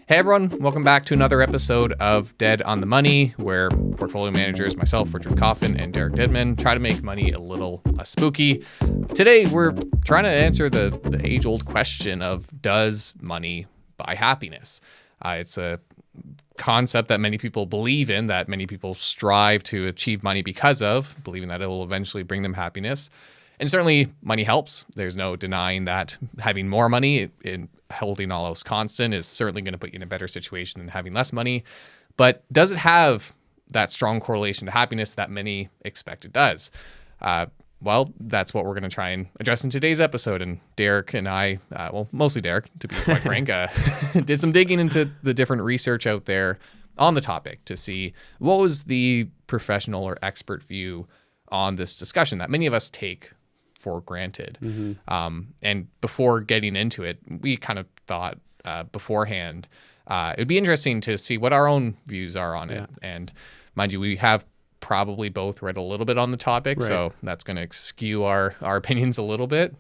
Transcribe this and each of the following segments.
Hey everyone, welcome back to another episode of Dead on the Money, where portfolio managers, myself, Richard Coffin, and Derek Didman try to make money a little less spooky. Today, we're trying to answer the age-old question of, does money buy happiness? It's a concept that many people believe in, that many people strive to achieve money because of, believing that it will eventually bring them happiness. And certainly money helps. There's no denying that having more money and holding all else constant is certainly going to put you in a better situation than having less money. But does it have that strong correlation to happiness that many expect it does? Well, that's what we're going to try and address in today's episode. And Derek and I, well, mostly Derek, to be quite frank, did some digging into the different research out there on the topic to see what was the professional or expert view on this discussion that many of us take for granted. And before getting into it, we kind of thought beforehand, it'd be interesting to see what our own views are on it. And mind you, we have probably both read a little bit on the topic, so that's going to skew our opinions a little bit.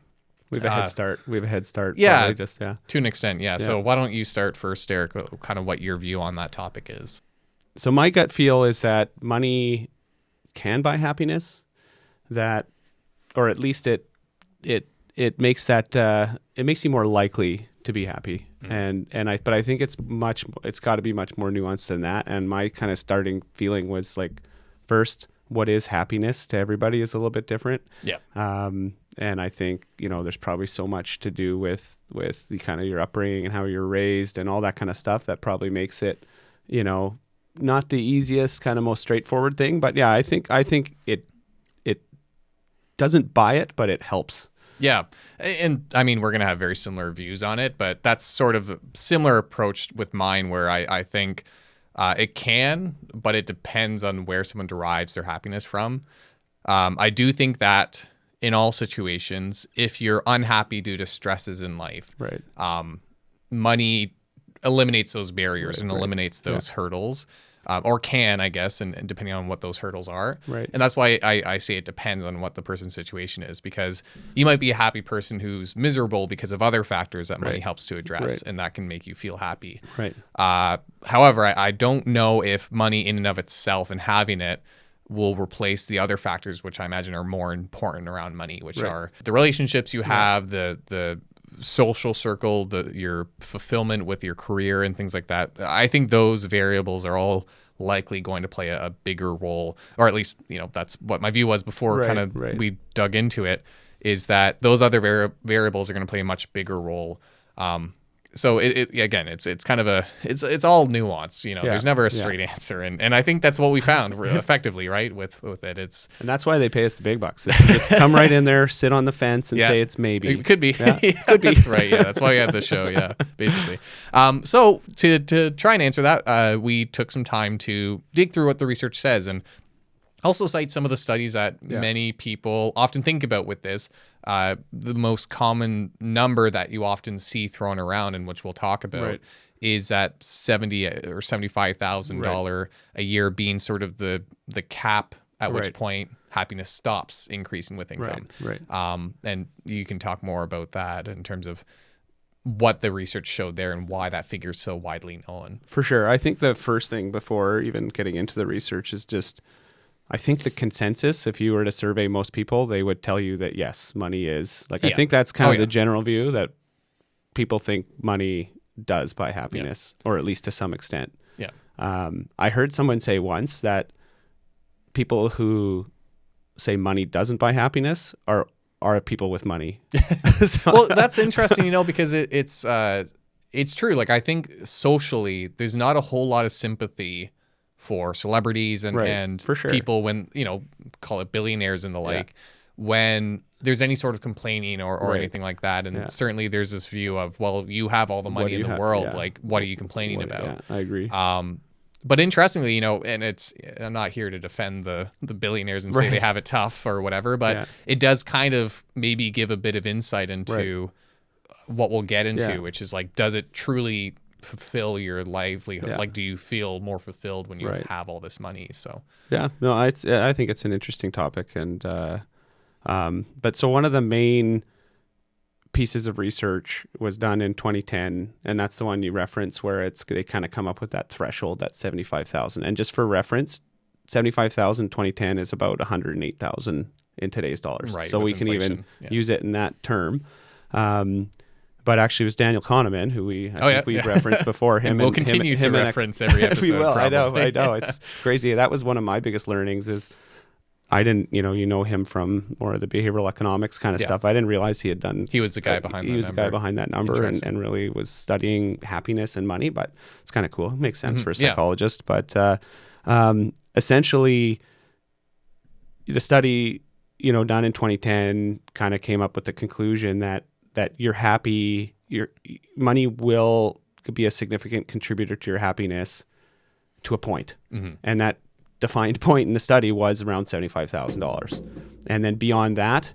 We have a head start. Yeah, probably, to an extent, yeah. So why don't you start first, Derek, kind of what your view on that topic is? So my gut feel is that money can buy happiness, that, or at least it makes that it makes you more likely to be happy. But I think it's got to be much more nuanced than that. And my kind of starting feeling was like, first, what is happiness to everybody is a little bit different. Yeah. And I think, there's probably so much to do with the kind of your upbringing and how you're raised and all that kind of stuff that probably makes it, not the easiest, kind of most straightforward thing. But yeah, I think it doesn't buy it, but it helps. Yeah. And I mean, we're going to have very similar views on it, but that's sort of a similar approach with mine, where I think it can, but it depends on where someone derives their happiness from. I do think that in all situations, if you're unhappy due to stresses in life, money eliminates those barriers and eliminates those hurdles. Or can, I guess, and depending on what those hurdles are. Right. And that's why I say it depends on what the person's situation is, because you might be a happy person who's miserable because of other factors that money helps to address, and that can make you feel happy. Right. However, I don't know if money in and of itself and having it will replace the other factors, which I imagine are more important around money, which are the relationships you have, the social circle, your fulfillment with your career and things like that. I think those variables are all likely going to play a bigger role, or at least, that's what my view was before we dug into it, is that those other variables are going to play a much bigger role. So again, it's kind of it's all nuance, there's never a straight answer. And I think that's what we found effectively, right? With it, and that's why they pay us the big bucks. Just come right in there, sit on the fence and say it's maybe. It could be. Yeah, could be. That's right. Yeah. That's why we have the show. Yeah, basically. So to try and answer that, we took some time to dig through what the research says, and also cite some of the studies that many people often think about with this. The most common number that you often see thrown around, and which we'll talk about, is that $70,000 or $75,000 a year being sort of the cap at which point happiness stops increasing with income. Right. And you can talk more about that in terms of what the research showed there and why that figure is so widely known. For sure. I think the first thing before even getting into the research is just, I think the consensus, if you were to survey most people, they would tell you that yes, money is I think that's kind of the general view, that people think money does buy happiness, or at least to some extent. Yeah. I heard someone say once that people who say money doesn't buy happiness are people with money. Well, that's interesting, because it's true. Like, I think socially, there's not a whole lot of sympathy for celebrities and for sure. people when, call it billionaires and the like, when there's any sort of complaining or anything like that. And certainly there's this view of, well, you have all the money in the world. Like, what are you complaining about? Yeah, I agree. But interestingly, and I'm not here to defend the billionaires and say they have it tough or whatever, but it does kind of maybe give a bit of insight into what we'll get into, which is like, does it truly fulfill your livelihood? Like, do you feel more fulfilled when you have all this money? So I think it's an interesting topic. And but so one of the main pieces of research was done in 2010, and that's the one you reference where they kind of come up with that threshold, that 75,000. And just for reference, 75,000 2010 is about 108,000 in today's dollars. Right, so with we can inflation. even use it in that term. But actually, it was Daniel Kahneman, who I think we've referenced before. And we'll continue to reference every episode. We will. Probably. I know. It's crazy. That was one of my biggest learnings. Is I didn't, you know him from more of the behavioral economics kind of stuff. I didn't realize he had done. He was the guy behind. He was the guy behind that number, and really was studying happiness and money. But it's kind of cool. It makes sense for a psychologist. But essentially, the study, done in 2010, kind of came up with the conclusion that you're happy, your money could be a significant contributor to your happiness to a point, and that defined point in the study was around $75,000. And then beyond that,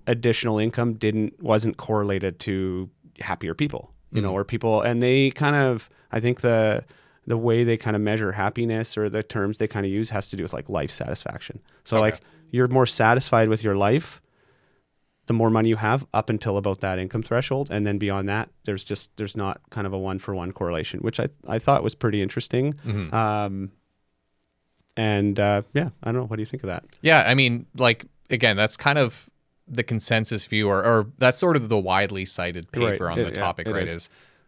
additional income wasn't correlated to happier people, or people. And they kind of, I think the way they kind of measure happiness, or the terms they kind of use, has to do with like life satisfaction. So like you're more satisfied with your life the more money you have, up until about that income threshold. And then beyond that, there's not kind of a 1-for-1 correlation, which I thought was pretty interesting. And I don't know. What do you think of that? Yeah, I mean, like, again, that's kind of the consensus view, or that's sort of the widely cited paper on the topic, right?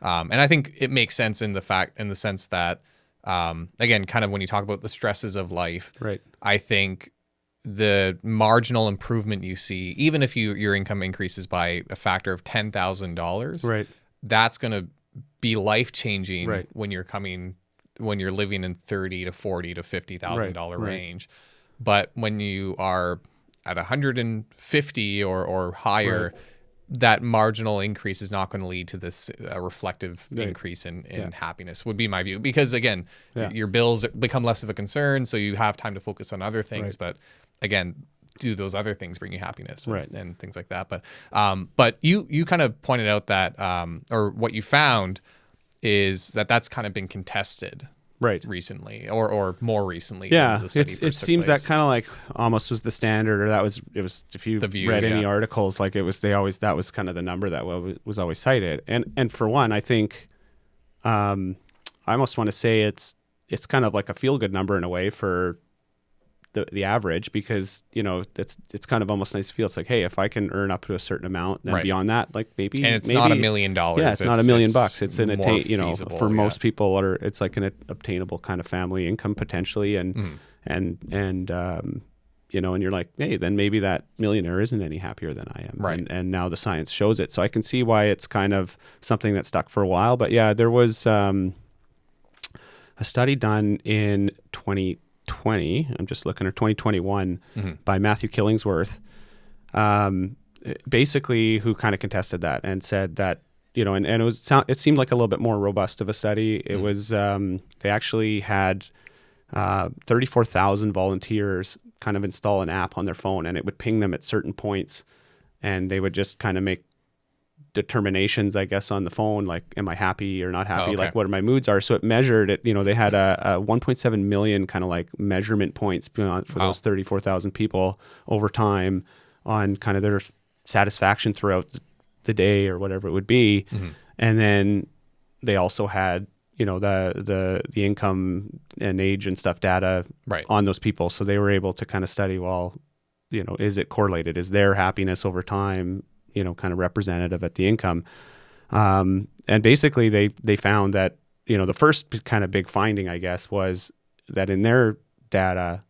And I think it makes sense in the sense that, again, kind of when you talk about the stresses of life, right? I think the marginal improvement you see, even if your income increases by a factor of $10,000, right, that's going to be life changing, right, when you're living in $30,000 to $40,000 to $50,000 range. But when you are at 150 or higher, that marginal increase is not going to lead to this reflective increase in happiness, would be my view. Because again, your bills become less of a concern, so you have time to focus on other things. But again, do those other things bring you happiness and things like that? But you kind of pointed out that, or what you found is that's kind of been contested recently, or more recently. Yeah, it seems that kind of like almost was the standard, or it was if you read any articles, like that was kind of the number that was always cited. And for one, I think I almost want to say it's kind of like a feel good number in a way for the average, because it's kind of almost nice to feel. It's like, hey, if I can earn up to a certain amount, then beyond that, like maybe, and it's not $1 million. Yeah, it's not $1 million bucks. It's an feasible, for most people, it's like an obtainable kind of family income potentially, and and you're like, hey, then maybe that millionaire isn't any happier than I am, right? And now the science shows it, so I can see why it's kind of something that stuck for a while. But yeah, there was a study done in 2020. I'm just looking at 2021 by Matthew Killingsworth, basically, who kind of contested that and said that, and it seemed like a little bit more robust of a study. It was they actually had 34,000 volunteers kind of install an app on their phone, and it would ping them at certain points, and they would just kind of make determinations, I guess, on the phone, like, am I happy or not happy? Like, what are my moods are? So it measured it, they had a 1.7 million kind of like measurement points for those 34,000 people over time on kind of their satisfaction throughout the day or whatever it would be. And then they also had, the income and age and stuff data on those people. So they were able to kind of study, well, is it correlated? Is their happiness over time kind of representative at the income? And basically they found that, the first kind of big finding, I guess, was that in their data,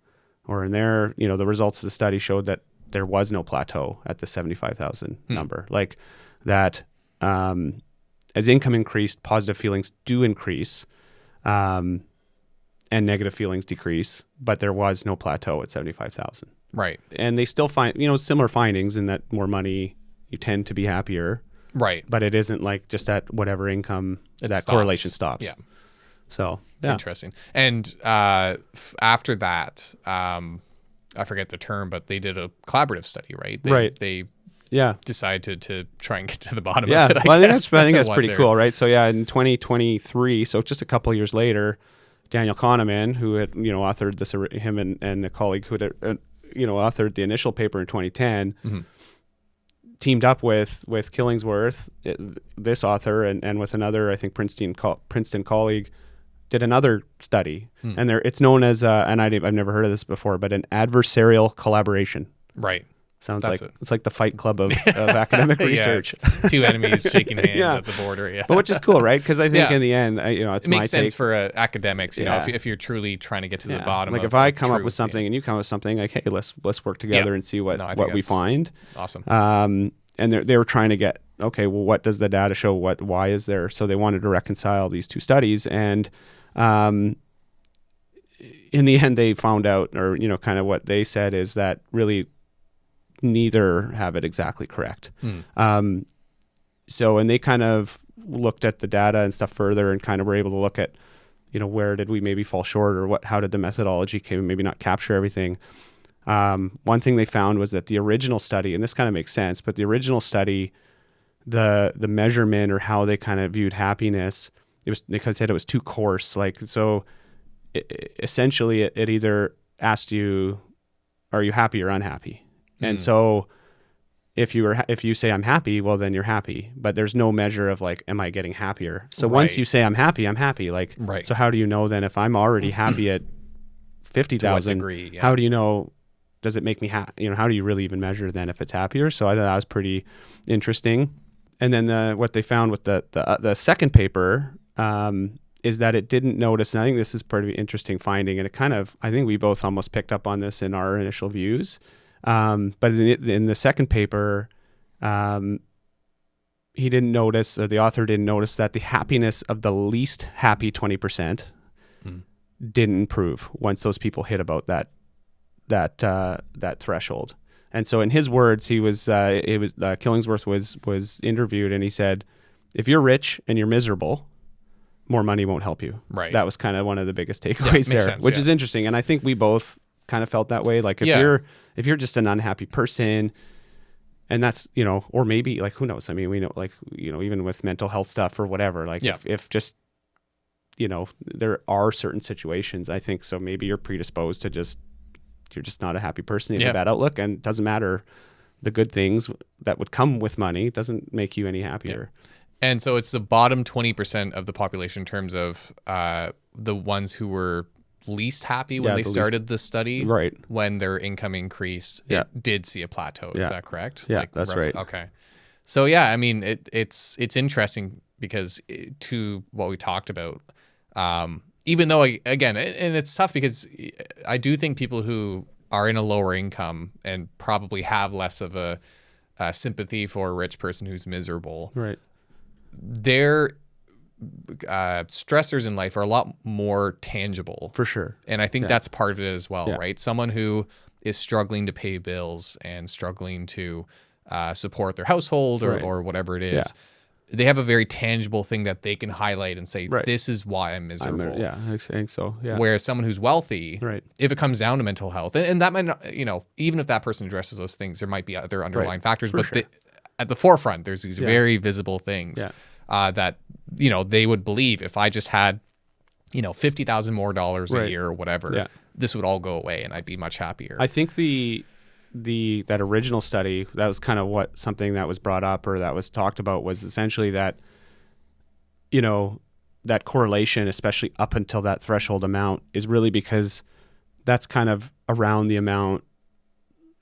or in their, the results of the study showed that there was no plateau at the 75,000 number. Like that, as income increased, positive feelings do increase, and negative feelings decrease, but there was no plateau at 75,000. Right. And they still find, similar findings in that more money, you tend to be happier. Right. But it isn't like just at whatever income correlation stops. Yeah. So, yeah. Interesting. And after that, I forget the term, but they did a collaborative study, right? They decide to try and get to the bottom of it. I think that's pretty cool, right? So in 2023, so just a couple of years later, Daniel Kahneman, who had authored this, him and a colleague who had authored the initial paper in 2010, teamed up with Killingsworth, this author, and with another, I think, Princeton colleague, did another study. And it's known as, and I've never heard of this before, but an adversarial collaboration. Right. Sounds it's like the Fight Club of academic research. Yeah, two enemies shaking hands at the border. Yeah, but which is cool, right? Because I think in the end, it makes sense for academics. You know, if you're truly trying to get to the bottom. Like if I come up with something and you come up with something, like, hey, let's work together and see what we find. Awesome. And they were trying to get, okay, well, what does the data show? Why is there? So they wanted to reconcile these two studies, and in the end, they found out, or kind of what they said is that really neither have it exactly correct. So, and they kind of looked at the data and stuff further and kind of were able to look at, where did we maybe fall short, or how did the methodology maybe not capture everything. One thing they found was that the original study, and this kind of makes sense, but the original study, the measurement or how they kind of viewed happiness, they kind of said it was too coarse. Like, so essentially it either asked you, are you happy or unhappy? And so if you say I'm happy, well, then you're happy, but there's no measure of like, am I getting happier? So once you say I'm happy, like, so how do you know then if I'm already happy at 50,000, how do you know, does it make me happy? How do you really even measure then if it's happier? So I thought that was pretty interesting. And then what they found with the second paper, is that it didn't notice, and I think this is pretty interesting finding, and it kind of, I think we both almost picked up on this in our initial views. But in the second paper, he didn't notice, or the author didn't notice, that the happiness of the least happy 20% didn't improve once those people hit about that threshold. And so in his words, Killingsworth was interviewed, and he said, if you're rich and you're miserable, more money won't help you. Right. That was kind of one of the biggest takeaways there, sense, which is interesting. And I think we both kind of felt that way. Like if you're just an unhappy person, and that's, or maybe like, who knows? I mean, we know, like, even with mental health stuff or whatever, like if just, there are certain situations, I think, so maybe you're predisposed to you're just not a happy person. You have a bad outlook, and it doesn't matter. The good things that would come with money doesn't make you any happier. Yeah. And so it's the bottom 20% of the population in terms of the ones who were least happy when they started the study, right? When their income increased, it did see a plateau. Is that correct? Yeah, that's roughly, right. Okay. So I mean, it's interesting because to what we talked about, even though, again, and it's tough because I do think people who are in a lower income and probably have less of a sympathy for a rich person who's miserable, right? Their stressors in life are a lot more tangible, for sure, and I think that's part of it as well, right? Someone who is struggling to pay bills and struggling to support their household or whatever it is, they have a very tangible thing that they can highlight and say, this is why I'm miserable. I think so. Yeah. Whereas someone who's wealthy, if it comes down to mental health, and that might not, even if that person addresses those things, there might be other underlying factors, but at the forefront, there's these very visible things that, they would believe if I just had, $50,000 more a year or whatever, this would all go away and I'd be much happier. I think that original study, that was kind of something that was brought up or that was talked about, was essentially that, that correlation, especially up until that threshold amount, is really because that's kind of around the amount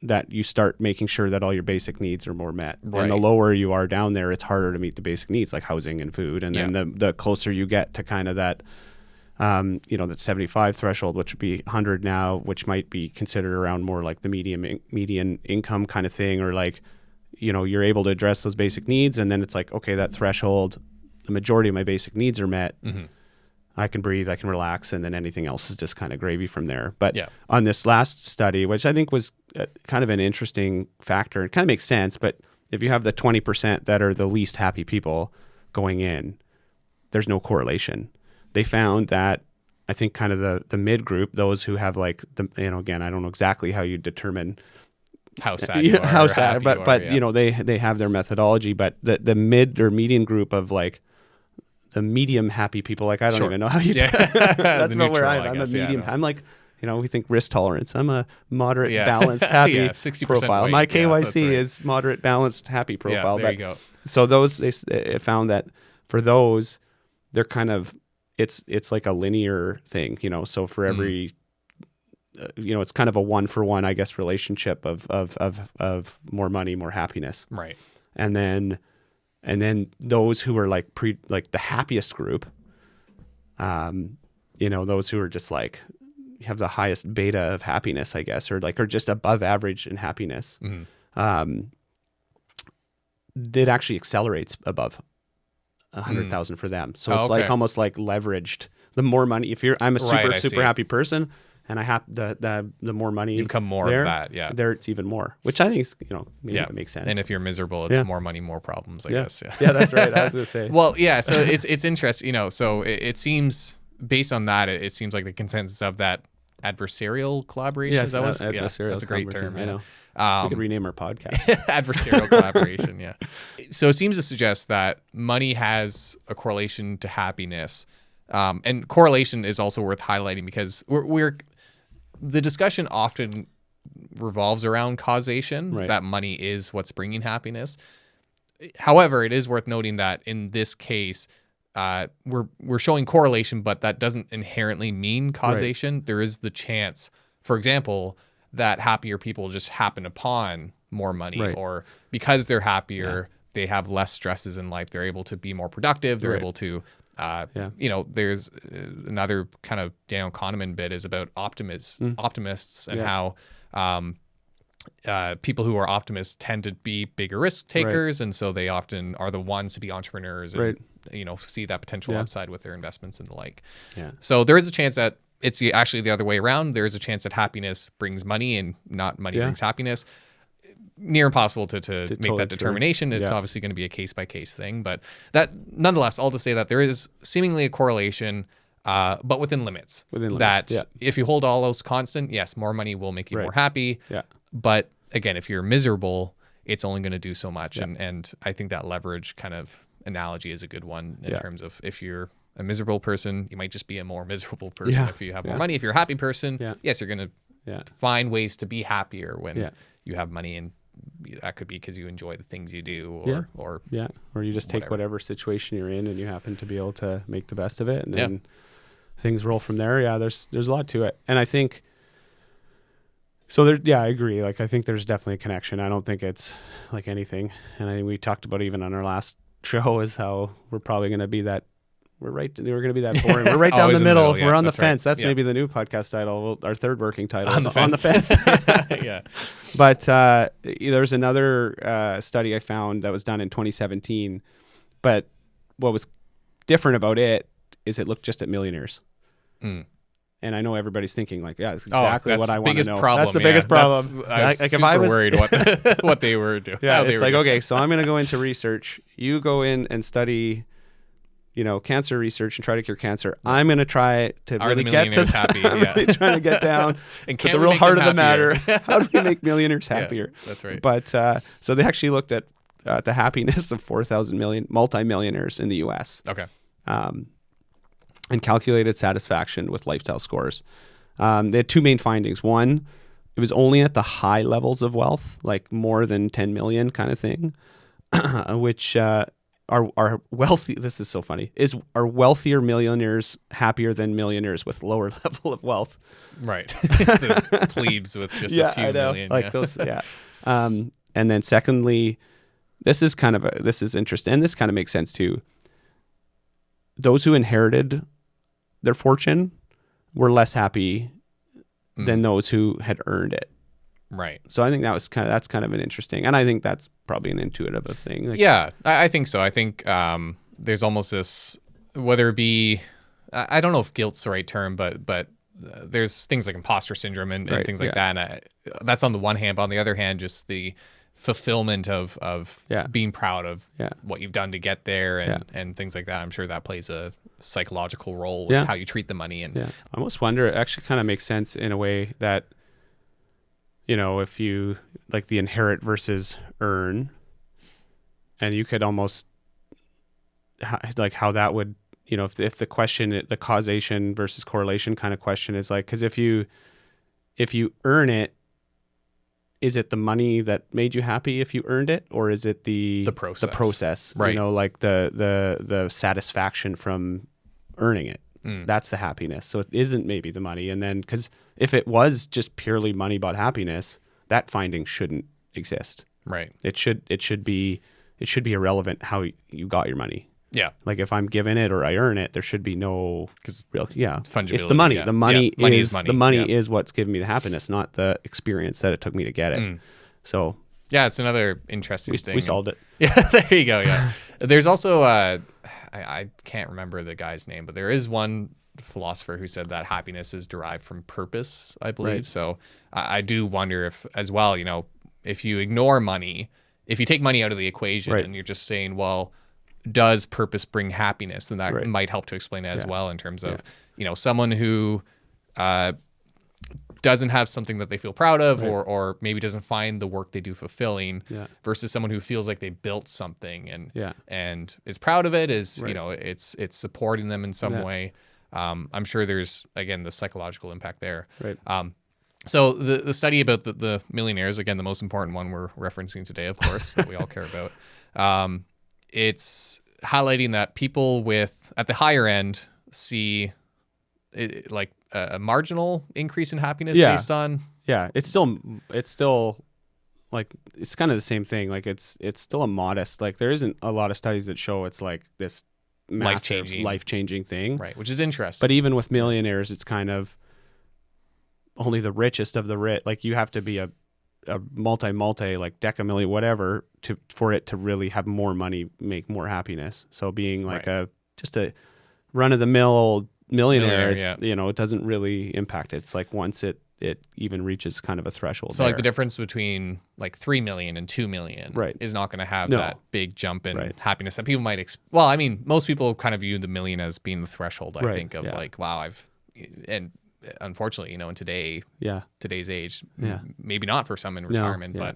that you start making sure that all your basic needs are more met. Right. And the lower you are down there, it's harder to meet the basic needs like housing and food. And then the closer you get to kind of that, that 75 threshold, which would be 100 now, which might be considered around more like the median income kind of thing, or like, you're able to address those basic needs. And then it's like, okay, that threshold, the majority of my basic needs are met. Mm-hmm. I can breathe, I can relax, and then anything else is just kind of gravy from there. But on this last study, which I think was kind of an interesting factor, it kind of makes sense, but if you have the 20% that are the least happy people going in, there's no correlation. They found that, I think, kind of the mid group, those who have like again, I don't know exactly how you determine how sad you are, but they have their methodology, but the mid or median group of like the medium happy people, like I don't even know how you do that. That's about where I'm a medium. I'm like, we think risk tolerance. I'm a moderate, balanced, happy 60% profile. weight. My Yeah, that's KYC right. is moderate, balanced, happy profile. Yeah, there you go. So those, they found that for those, they're kind of, it's like a linear thing, so for every, it's kind of a 1-for-1, I guess, relationship of more money, more happiness. Right. And then those who are like the happiest group, those who are just like have the highest beta of happiness, I guess, or just above average in happiness, it actually accelerates above 100,000 for them. So it's like almost like leveraged. The more money, I'm a super happy person, and I have the more money, you become more there, of that. Yeah, there it's even more, which I think is, it makes sense. And if you're miserable, it's more money, more problems, I guess. Yeah, that's right. I was gonna say. Well, yeah. So it's interesting, so it seems based on that, it seems like the consensus of that adversarial collaboration. Yes, adversarial. That's a great term. I know. We could rename our podcast. Adversarial collaboration. Yeah. So it seems to suggest that money has a correlation to happiness, and correlation is also worth highlighting because the discussion often revolves around causation. Right. That money is what's bringing happiness. However, it is worth noting that in this case, we're showing correlation, but that doesn't inherently mean causation. Right. There is the chance, for example, that happier people just happen upon more money, or because they're happier, they have less stresses in life. They're able to be more productive. They're able to, there's another kind of Daniel Kahneman bit is about optimists and how people who are optimists tend to be bigger risk takers, and so they often are the ones to be entrepreneurs and see that potential upside with their investments and the like. Yeah. So there is a chance that it's actually the other way around. There is a chance that happiness brings money and not money brings happiness. Near impossible to make totally that determination. It's obviously going to be a case-by-case thing. But that, nonetheless, all to say that there is seemingly a correlation, but within limits. That if you hold all those constant, yes, more money will make you more happy. Yeah. But again, if you're miserable, it's only going to do so much. And I think that leverage kind of analogy is a good one in terms of if you're a miserable person, you might just be a more miserable person if you have more money. If you're a happy person, yes, you're going to find ways to be happier when you have money, and that could be because you enjoy the things you do, or you just take whatever situation you're in and you happen to be able to make the best of it, and then things roll from there. Yeah, there's a lot to it, and I think so. I agree. Like I think there's definitely a connection. I don't think it's like anything, and I think we talked about even on our last show is how we're probably going to be that. We're going to be that boring. We're right down the middle. We're on the fence. That's maybe the new podcast title. Our third working title is On the Fence. Yeah. But there's another study I found that was done in 2017. But what was different about it is it looked just at millionaires. And I know everybody's thinking like, yeah, that's exactly what I want to know. That's the biggest problem. I was super worried what they were doing. Yeah, it's like, okay, so I'm going to go into research. You go in and study cancer research and try to cure cancer. I'm going to try to really get to happy. Really trying to get down to the real heart of the matter. How do we make millionaires happier? That's right. But so they actually looked at the happiness of 4,000 multimillionaires in the U.S. Okay. And calculated satisfaction with lifestyle scores. They had two main findings. One, it was only at the high levels of wealth, like more than 10 million kind of thing, which are wealthy. This is so funny. Are wealthier millionaires happier than millionaires with lower level of wealth? Right. The plebes with just a few million. Like those. Yeah. And then secondly, this is interesting, and this kind of makes sense too. Those who inherited their fortune were less happy than those who had earned it. Right. So I think that's kind of an interesting, and I think that's probably an intuitive thing. Like, yeah, I think so. I think there's almost this, whether it be, I don't know if guilt's the right term, but there's things like imposter syndrome and things like that. And that's on the one hand, but on the other hand, just the fulfillment of being proud of what you've done to get there and things like that. I'm sure that plays a psychological role with how you treat the money. And I almost wonder, it actually kind of makes sense in a way that, if you like the inherit versus earn, and you could almost like how that would, if the question, the causation versus correlation kind of question is like, because if you if you earn it, is it the money that made you happy if you earned it, or is it the process? Right. You know, like the satisfaction from earning it. That's the happiness. So it isn't maybe the money. And then, because if it was just purely money bought happiness, that finding shouldn't exist. Right. It should be irrelevant how you got your money. Yeah. Like if I'm given it or I earn it, there should be no real fungibility. It's the money. Yeah. The money money is money. The money Yeah. is what's giving me the happiness, not the experience that it took me to get it. So yeah, it's another interesting thing. We solved it. Yeah, there you go. Yeah. There's also I can't remember the guy's name, but there is one philosopher who said that happiness is derived from purpose, I believe. Right. So I do wonder if, as well, you know, if you ignore money, if you take money out of the equation Right. and you're just saying, well, does purpose bring happiness? Then that Right. might help to explain it as Yeah. well, in terms of, you know, someone who doesn't have something that they feel proud of, Right. or maybe doesn't find the work they do fulfilling, Yeah. versus someone who feels like they built something Yeah. and is proud of it, is, Right. you know, it's supporting them in some Yeah. way. I'm sure there's, again, the psychological impact there. Right. So the study about the millionaires, again, the most important one we're referencing today, of course, that we all care about. It's highlighting that people at the higher end see it, like a marginal increase in happiness Yeah. based on. Yeah. It's still like, it's kind of the same thing. Like it's still a modest, like there isn't a lot of studies that show it's like this massive life-changing thing. Right. Which is interesting. But even with millionaires, it's kind of only the richest of the rich. Like you have to be a multi like decamillion, whatever, for it to really have more money, make more happiness. So being like just a run of the mill millionaire, yeah. you know, it doesn't really impact it. It's like once it even reaches kind of a threshold. So like the difference between like 3 million and 2 million Right. is not going to have No. that big jump in Right. happiness that people might well, I mean, most people kind of view the million as being the threshold, I Right. think, of Yeah. like, wow, and unfortunately, you know, in today's age, Yeah. maybe not for some in No. retirement, Yeah.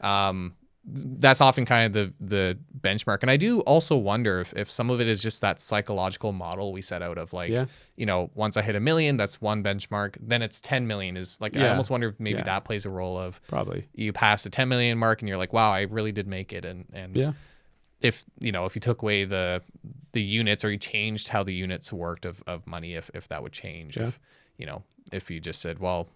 but that's often kind of the benchmark. And I do also wonder if some of it is just that psychological model we set out of like, Yeah. you know, once I hit 1 million, that's one benchmark. Then it's 10 million is like, I Yeah. almost wonder if maybe Yeah. that plays a role of Probably. you pass the 10 million mark and you're like, wow, I really did make it. And Yeah. if, you know, if you took away the units, or you changed how the units worked of money, if that would change, Yeah. if, you know, if you just said, well,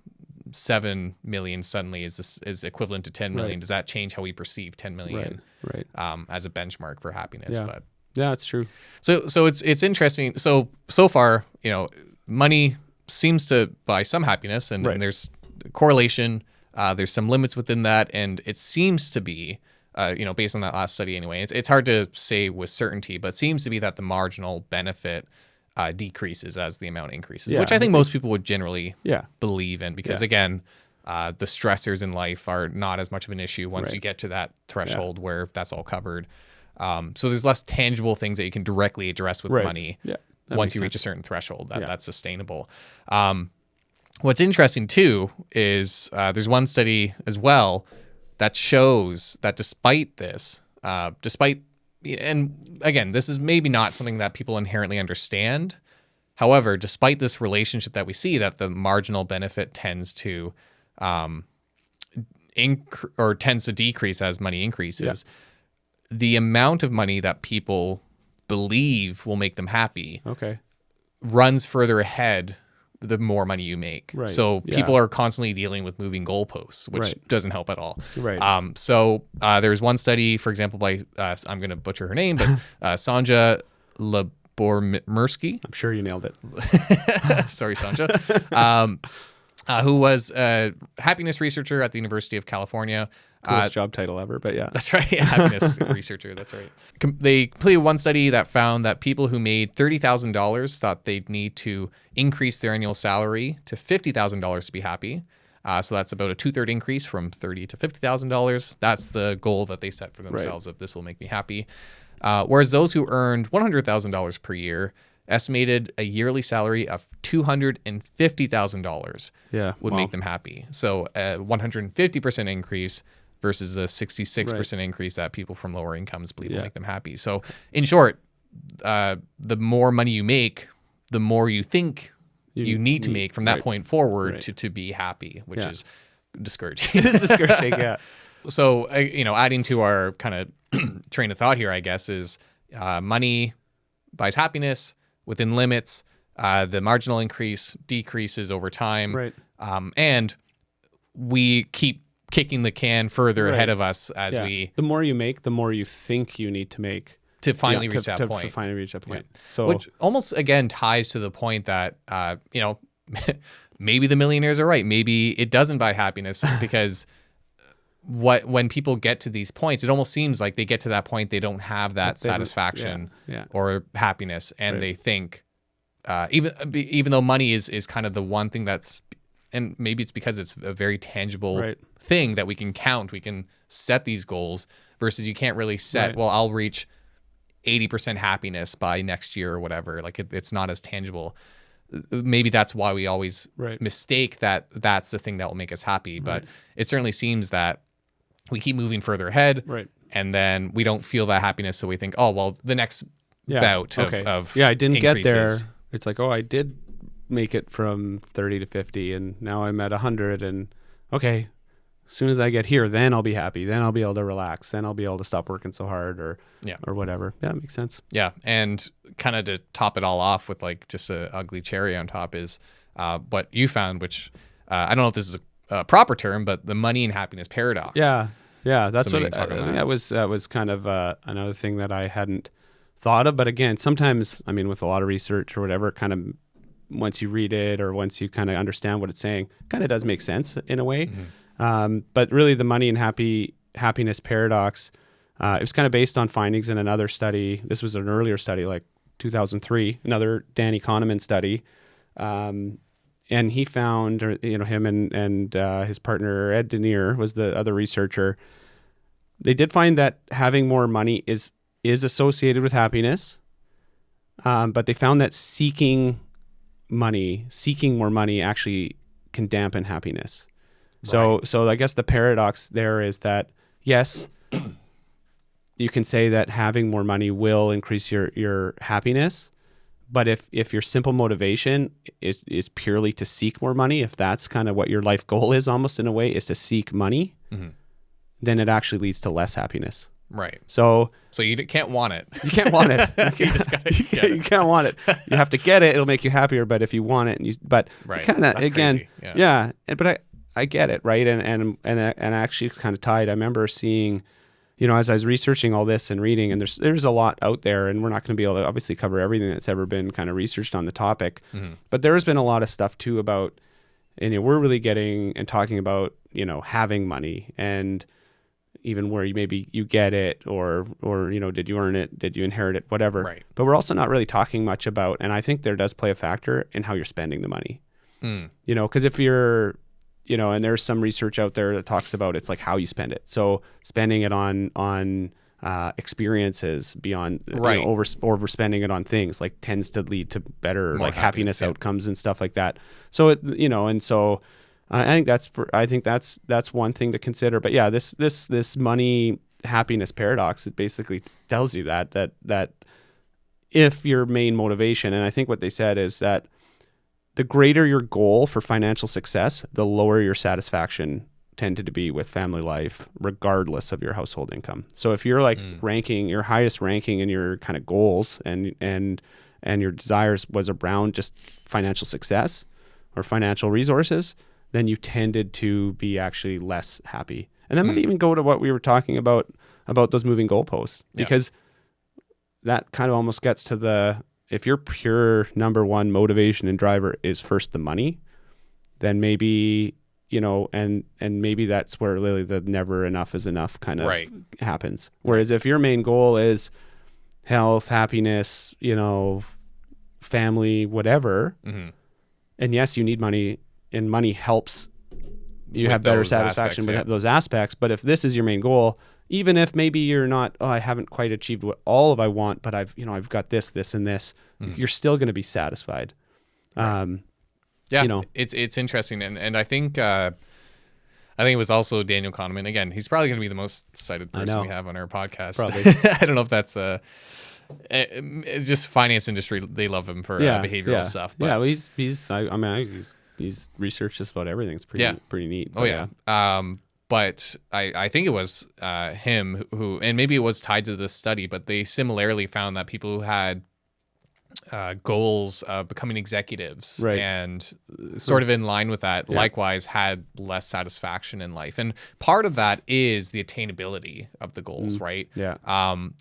7 million suddenly is equivalent to 10 million. Right. Does that change how we perceive 10 million Right. as a benchmark for happiness? Yeah. But Yeah, it's true. so it's interesting. So far, you know, money seems to buy some happiness, and, Right. and there's correlation. There's some limits within that, and it seems to be, you know, based on that last study anyway. It's hard to say with certainty, but it seems to be that the marginal benefit decreases as the amount increases, Yeah, which I think most people would generally Yeah. believe in, because Yeah. again, the stressors in life are not as much of an issue once Right. you get to that threshold where that's all covered. So there's less tangible things that you can directly address with Right. money. Yeah. That Once makes you reach a sense. certain threshold, Yeah. that's sustainable. What's interesting too is there's one study as well that shows that despite this, and again, this is maybe not something that people inherently understand. However, despite this relationship that we see, that the marginal benefit tends to tends to decrease as money increases, the amount of money that people believe will make them happy Okay. runs further ahead the more money you make. Right. So Yeah. people are constantly dealing with moving goalposts, which Right. doesn't help at all. Right. So there's one study, for example, by I'm going to butcher her name, but Sanja Labormirsky. I'm sure you nailed it. Sorry, Sanja. Who was a happiness researcher at the University of California. Coolest job title ever, but yeah. That's right. Happiness researcher. That's right. They completed one study that found that people who made $30,000 thought they'd need to increase their annual salary to $50,000 to be happy. So that's about a 2/3 increase from $30,000 to $50,000. That's the goal that they set for themselves of this will make me happy. Whereas those who earned $100,000 per year estimated a yearly salary of $250,000 would make them happy. So a 150% increase versus a 66% increase that people from lower incomes believe will make them happy. So in short, the more money you make, the more you think you need to make from that right. point forward Right. to be happy, which Yeah. is discouraging. It is discouraging, yeah. So, adding to our kind of train of thought here, I guess, is money buys happiness within limits. The marginal increase decreases over time. Right. And we keep kicking the can further ahead of us as we... The more you make, the more you think you need to make. To finally reach that point. To finally reach that point. Yeah. So, which almost, again, ties to the point that, maybe the millionaires are right. Maybe it doesn't buy happiness because... when people get to these points, it almost seems like they get to that point, they don't have that satisfaction or happiness, and they think, even though money is kind of the one thing that's, and maybe it's because it's a very tangible thing that we can count, we can set these goals, versus you can't really set, well, I'll reach 80% happiness by next year or whatever. Like it's not as tangible. Maybe that's why we always mistake that that's the thing that will make us happy. But it certainly seems that we keep moving further ahead, and then we don't feel that happiness, so we think, oh, well, the next bout of I didn't increases. get there. It's like, oh, I did make it from 30 to 50, and now I'm at 100, and okay, as soon as I get here, then I'll be happy. Then I'll be able to relax. Then I'll be able to stop working so hard or whatever. Yeah, it makes sense. Yeah, and kind of to top it all off with like just a ugly cherry on top is what you found, which I don't know if this is a proper term, but the money and happiness paradox. Yeah, that's Somebody what can talk about that was kind of another thing that I hadn't thought of. But again, sometimes, I mean, with a lot of research or whatever, kind of once you read it or once you kind of understand what it's saying, kind of does make sense in a way. But really, the money and happiness paradox, it was kind of based on findings in another study. This was an earlier study, like 2003, another Danny Kahneman study. And he found, him and his partner, Ed Denier, was the other researcher. They did find that having more money is associated with happiness. But they found that seeking more money actually can dampen happiness. So I guess the paradox there is that, yes, you can say that having more money will increase your happiness. But if your simple motivation is purely to seek more money, if that's kind of what your life goal is, almost in a way, is to seek money, then it actually leads to less happiness. Right. So you can't want it. You can't want it. You just gotta get it. You can't want it. You have to get it. It'll make you happier. But if you want it, kind of again, crazy. But I get it, right? And actually kind of tied. I remember seeing, as I was researching all this and reading, and there's a lot out there, and we're not going to be able to obviously cover everything that's ever been kind of researched on the topic. But there has been a lot of stuff too about, and we're really getting and talking about, having money, and even where you get it or did you earn it, did you inherit it, whatever. Right. But we're also not really talking much about, and I think there does play a factor in how you're spending the money. Because if you're and there's some research out there that talks about it's like how you spend it. So spending it on experiences beyond overspending it on things like tends to lead to better More happiness outcomes and stuff like that. So and so I think that's one thing to consider. But yeah, this money happiness paradox, it basically tells you that if your main motivation, and I think what they said is that the greater your goal for financial success, the lower your satisfaction tended to be with family life, regardless of your household income. So if you're ranking, your highest ranking in your kind of goals and your desires was around just financial success or financial resources, then you tended to be actually less happy. And that might even go to what we were talking about those moving goalposts, because that kind of almost gets to if your pure number one motivation and driver is first the money, then maybe, and maybe that's where really the never enough is enough kind of happens. Whereas if your main goal is health, happiness, family, whatever, and yes, you need money, and money helps you have better satisfaction with those aspects. But if this is your main goal, even if maybe you're not, I haven't quite achieved all of I want, but I've got this, and this, you're still going to be satisfied. It's interesting. And I think it was also Daniel Kahneman. Again, he's probably going to be the most cited person we have on our podcast. Probably. I don't know if that's just finance industry, they love him for behavioral stuff. But well, he's researched just about everything. It's pretty neat. Oh yeah. But I think it was him who, and maybe it was tied to this study, but they similarly found that people who had goals of becoming executives and sort of in line with that, likewise had less satisfaction in life. And part of that is the attainability of the goals, right? Yeah.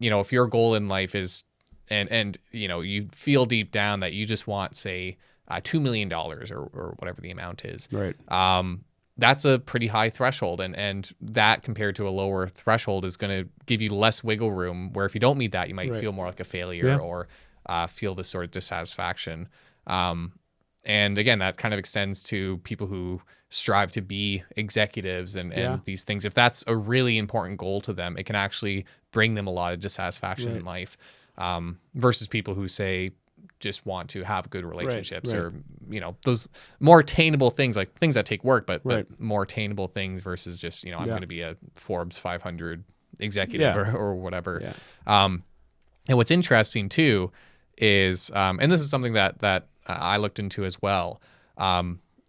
If your goal in life is, and you feel deep down that you just want, say, $2 million or whatever the amount is. Right. That's a pretty high threshold. And that compared to a lower threshold is going to give you less wiggle room, where if you don't meet that, you might feel more like a failure or feel this sort of dissatisfaction. And again, that kind of extends to people who strive to be executives and these things. If that's a really important goal to them, it can actually bring them a lot of dissatisfaction in life, versus people who say just want to have good relationships or, those more attainable things, like things that take work, but more attainable things versus just, I'm going to be a Forbes 500 executive or whatever. Yeah. And what's interesting too is, and this is something that I looked into as well,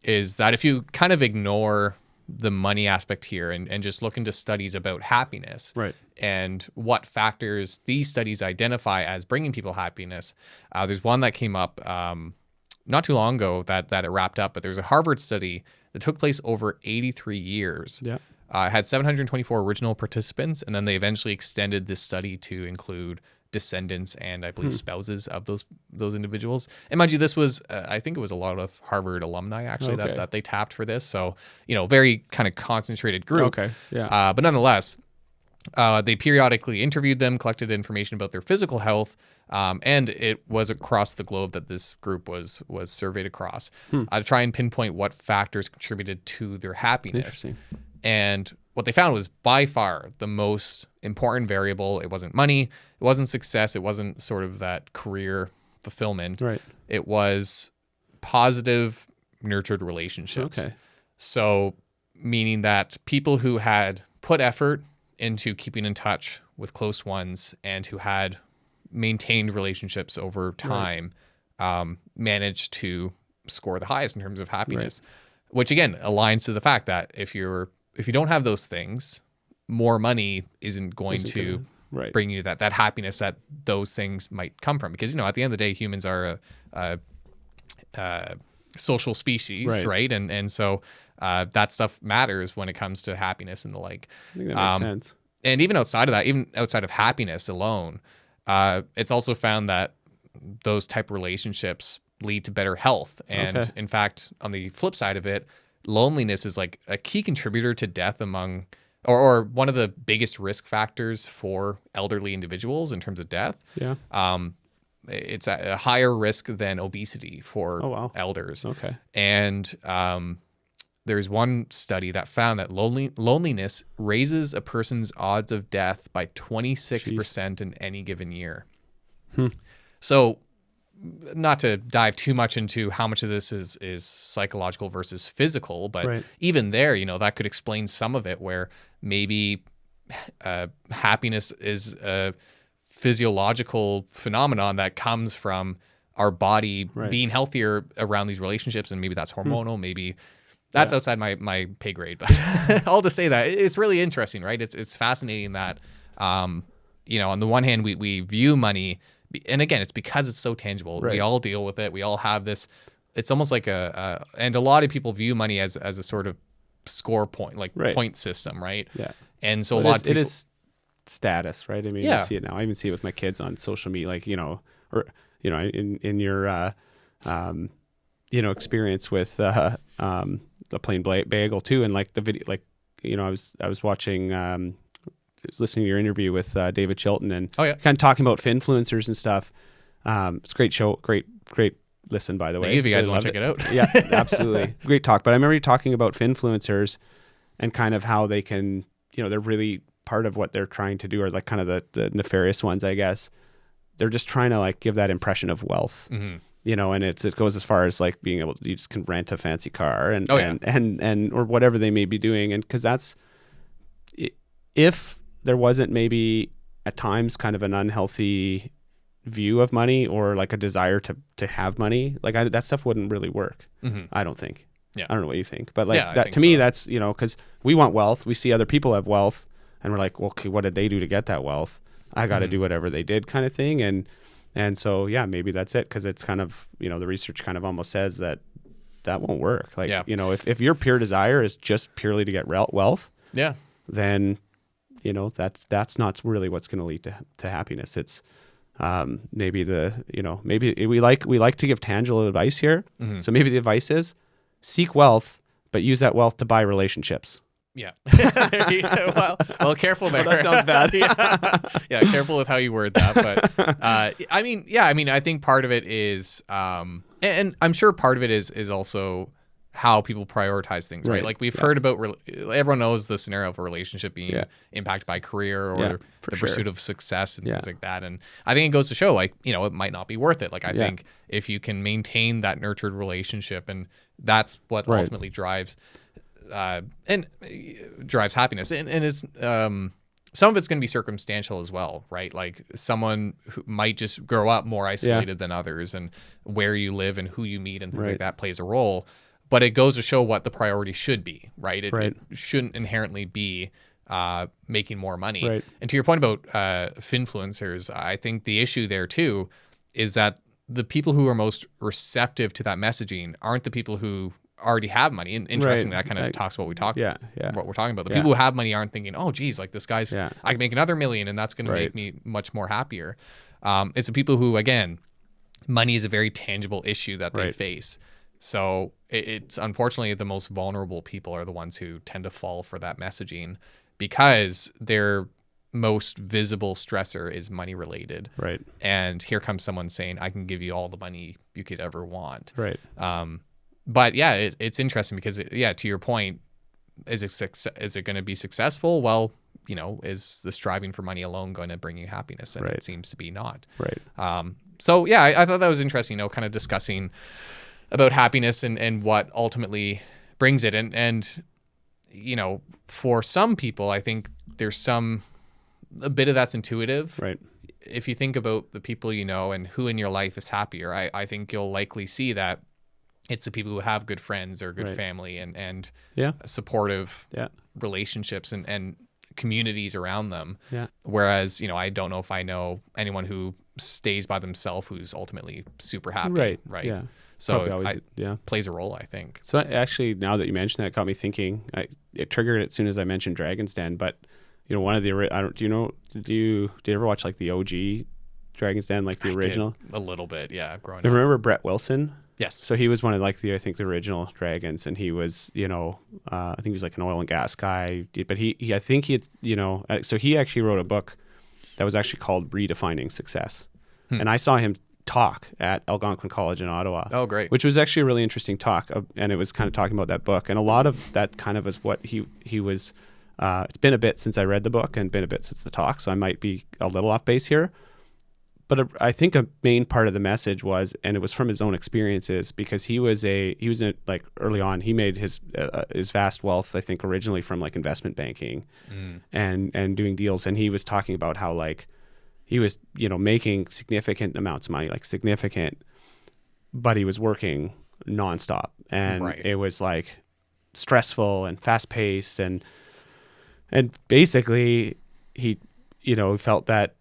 is that if you kind of ignore the money aspect here and just look into studies about happiness and what factors these studies identify as bringing people happiness, there's one that came up not too long ago that it wrapped up, but there's a Harvard study that took place over 83 years. Yeah. Had 724 original participants, and then they eventually extended this study to include descendants and I believe spouses of those individuals. And mind you, this was I think it was a lot of Harvard alumni actually that they tapped for this. So very kind of concentrated group. Okay. Yeah. But nonetheless, they periodically interviewed them, collected information about their physical health, and it was across the globe that this group was surveyed across to try and pinpoint what factors contributed to their happiness. Interesting. And what they found was by far the most important variable. It wasn't money. It wasn't success. It wasn't sort of that career fulfillment. Right. It was positive, nurtured relationships. Okay. So meaning that people who had put effort into keeping in touch with close ones and who had maintained relationships over time managed to score the highest in terms of happiness, which again aligns to the fact that if you don't have those things, more money isn't going to bring you that happiness that those things might come from. Because, at the end of the day, humans are a social species, right? And so that stuff matters when it comes to happiness and the like. I think that makes sense. And even outside of that, even outside of happiness alone, it's also found that those type of relationships lead to better health. And in fact, on the flip side of it, loneliness is like a key contributor to death among, or one of the biggest risk factors for elderly individuals in terms of death. Yeah. It's a higher risk than obesity for elders. Okay. And there's one study that found that loneliness raises a person's odds of death by 26% in any given year. So, not to dive too much into how much of this is psychological versus physical, but even there, that could explain some of it, where maybe happiness is a physiological phenomenon that comes from our body being healthier around these relationships, and maybe that's hormonal, maybe that's outside my pay grade, but I'll just say that it's really interesting, right? It's fascinating that, on the one hand, we view money. And again, it's because it's so tangible. We all deal with it. We all have this. It's almost like and a lot of people view money as a sort of score point, point system, right? Yeah. And so a lot of people, it is status, right? I mean, I see it now. I even see it with my kids on social media, in your experience with the plain bagel too, and like the video, I was watching. Listening to your interview with David Chilton and kind of talking about influencers and stuff. It's a great show, great listen, by the way. If you guys want to check it out. Yeah, absolutely. Great talk. But I remember you talking about influencers and kind of how they can, they're really part of what they're trying to do, or like kind of the nefarious ones, I guess. They're just trying to like give that impression of wealth, and it goes as far as like being able to, you just can rent a fancy car and or whatever they may be doing. And cause that's, if there wasn't maybe at times kind of an unhealthy view of money or like a desire to have money, like that stuff wouldn't really work. I don't think. Yeah. I don't know what you think, but like Yeah, I that think to me, so. that's, you know, because we want wealth. We see other people have wealth and we're like, well, okay, what did they do to get that wealth? I got to do whatever they did kind of thing. And so, yeah, maybe that's it. Cause it's kind of, you know, the research kind of almost says that won't work. Like, you know, if your pure desire is just purely to get wealth, then, you know, that's not really what's going to lead to happiness. It's, maybe maybe we like to give tangible advice here. So maybe the advice is seek wealth, but use that wealth to buy relationships. Yeah. well, careful there. That sounds bad. Yeah, careful with how you word that. But I think part of it is, and I'm sure part of it is also how people prioritize things, right? Like we've heard about, everyone knows the scenario of a relationship being impacted by career or the pursuit of success and things like that. And I think it goes to show, like, you know, it might not be worth it. Like I think if you can maintain that nurtured relationship, and that's what ultimately drives happiness. And it's, some of it's going to be circumstantial as well, right? Like someone who might just grow up more isolated than others, and where you live and who you meet and things like that plays a role. But it goes to show what the priority should be, right? It shouldn't inherently be making more money. Right. And to your point about finfluencers, I think the issue there too is that the people who are most receptive to that messaging aren't the people who already have money. And interestingly, that kind of talks what we talk what we're talking about. The people who have money aren't thinking, oh, geez, like this guy's, I can make another million and that's going to make me much more happier. It's the people who, again, money is a very tangible issue that they face. So it's unfortunately the most vulnerable people are the ones who tend to fall for that messaging, because their most visible stressor is money related. Right. And here comes someone saying, I can give you all the money you could ever want. Right. But yeah, it's interesting because to your point, is it going to be successful? Well, you know, is the striving for money alone going to bring you happiness? And it seems to be not. Right. So yeah, I thought that was interesting, you know, kind of discussing about happiness and what ultimately brings it. And, you know, for some people, I think there's a bit of that's intuitive. Right. If you think about the people you know and who in your life is happier, I think you'll likely see that it's the people who have good friends or good family and supportive relationships and communities around them. Yeah. Whereas, you know, I don't know if I know anyone who stays by themselves who's ultimately super happy. Right. Yeah. So it plays a role, I think. So actually, now that you mentioned that, it got me thinking. It triggered it as soon as I mentioned Dragon's Den. But you know, one of the do you ever watch like the OG Dragon's Den, like the original? A little bit, yeah. Growing up. Remember Brett Wilson? Yes. So he was one of like the original Dragons, and he was, you know, I think he was like an oil and gas guy. But I think he had, you know, so he actually wrote a book that was actually called Redefining Success, and I saw him talk at Algonquin College in Ottawa. Oh, great. Which was actually a really interesting talk, and it was kind of talking about that book, and a lot of that kind of is what he was. It's been a bit since I read the book and been a bit since the talk, so I might be a little off base here. But I think a main part of the message was, and it was from his own experiences, because he was like early on, he made his vast wealth, I think originally from like investment banking and doing deals. And he was talking about how like he was, you know, making significant amounts of money, like significant, but he was working nonstop. And it was like stressful and fast paced. And basically he, you know, felt that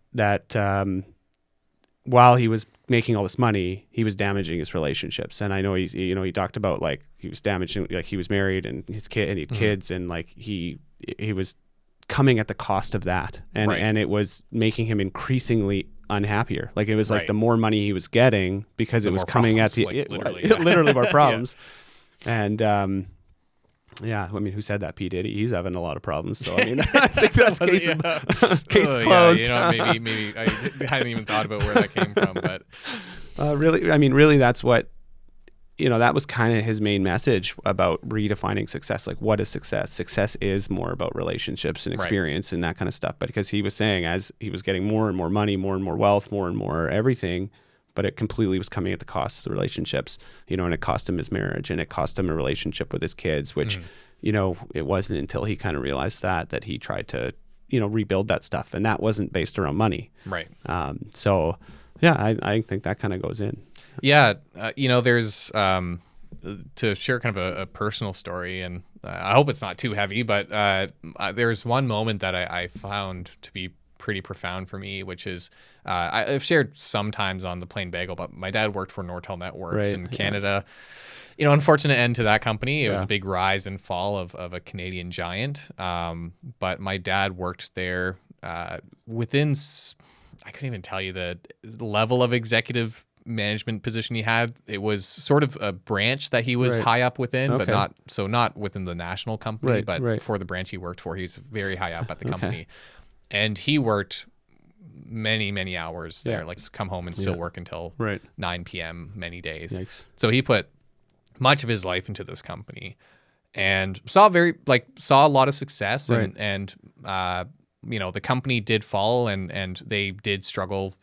while he was making all this money, he was damaging his relationships. And I know he talked about like he was damaging, like he was married and his kid and he had kids, and like he was coming at the cost of that. And it was making him increasingly unhappier. Like it was like the more money he was getting, because it was coming at the literally more problems. And yeah, I mean, who said that? P. Diddy. He's having a lot of problems. So I mean, I think that's case closed. Yeah, you know, maybe I hadn't even thought about where that came from, but really, that's what, you know, that was kind of his main message about redefining success. Like, what is success? Success is more about relationships and experience and that kind of stuff. But because he was saying, as he was getting more and more money, more and more wealth, more and more everything, but it completely was coming at the cost of the relationships, you know, and it cost him his marriage and it cost him a relationship with his kids, which, you know, it wasn't until he kind of realized that he tried to, you know, rebuild that stuff. And that wasn't based around money. Right. So I think that kind of goes in. Yeah, there's to share kind of a personal story, and I hope it's not too heavy, but there's one moment that I found to be pretty profound for me, which is I've shared sometimes on the Plain Bagel, but my dad worked for Nortel Networks in Canada. Unfortunate end to that company. It was a big rise and fall of a Canadian giant. But my dad worked there within, I couldn't even tell you the level of executive management position he had. It was sort of a branch that he was high up within, but not within the national company, but for the branch he worked for, he was very high up at the company. And he worked many, many hours there, like come home and still work until 9 p.m. many days. Yikes. So he put much of his life into this company and saw a lot of success and the company did fall and they did struggle.